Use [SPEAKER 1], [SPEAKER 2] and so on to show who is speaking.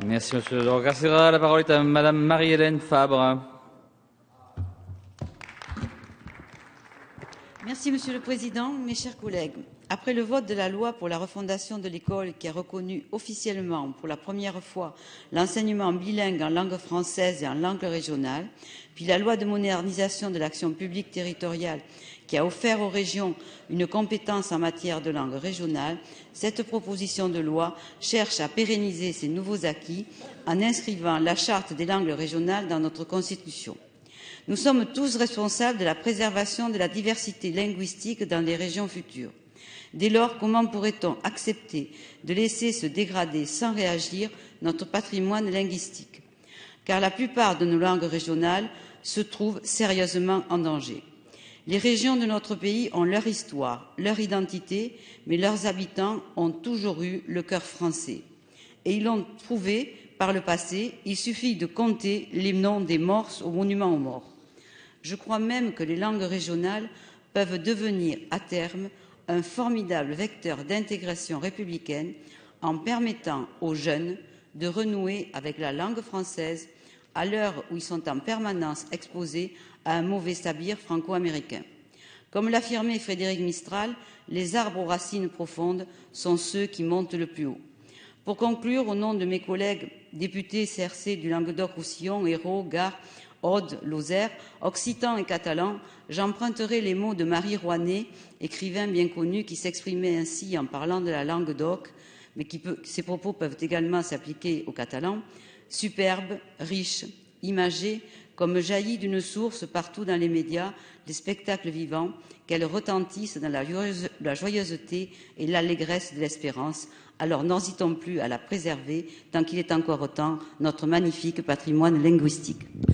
[SPEAKER 1] Merci, Monsieur Lorgacera. La parole est à Madame Marie-Hélène Fabre.
[SPEAKER 2] Merci, Monsieur le Président, mes chers collègues. Après le vote de la loi pour la refondation de l'école qui a reconnu officiellement pour la première fois l'enseignement bilingue en langue française et en langue régionale, puis la loi de modernisation de l'action publique territoriale qui a offert aux régions une compétence en matière de langue régionale, cette proposition de loi cherche à pérenniser ces nouveaux acquis en inscrivant la charte des langues régionales dans notre Constitution. Nous sommes tous responsables de la préservation de la diversité linguistique dans les régions futures. Dès lors, comment pourrait-on accepter de laisser se dégrader sans réagir notre patrimoine linguistique? Car la plupart de nos langues régionales se trouvent sérieusement en danger. Les régions de notre pays ont leur histoire, leur identité, mais leurs habitants ont toujours eu le cœur français. Et ils l'ont prouvé par le passé, il suffit de compter les noms des morts au monument aux morts. Je crois même que les langues régionales peuvent devenir à terme un formidable vecteur d'intégration républicaine en permettant aux jeunes de renouer avec la langue française à l'heure où ils sont en permanence exposés à un mauvais sabir franco-américain. Comme l'affirmait Frédéric Mistral, les arbres aux racines profondes sont ceux qui montent le plus haut. Pour conclure, au nom de mes collègues députés CRC du Languedoc-Roussillon, Hérault, Gard, Aude, Lozère, occitan et catalan, j'emprunterai les mots de Marie Rouanet, écrivain bien connu qui s'exprimait ainsi en parlant de la langue d'oc, mais ces propos peuvent également s'appliquer au catalan, superbe, riche, imagée, comme jaillit d'une source partout dans les médias, les spectacles vivants, qu'elles retentissent dans la joyeuseté et l'allégresse de l'espérance. Alors n'hésitons plus à la préserver tant qu'il est encore temps, notre magnifique patrimoine linguistique.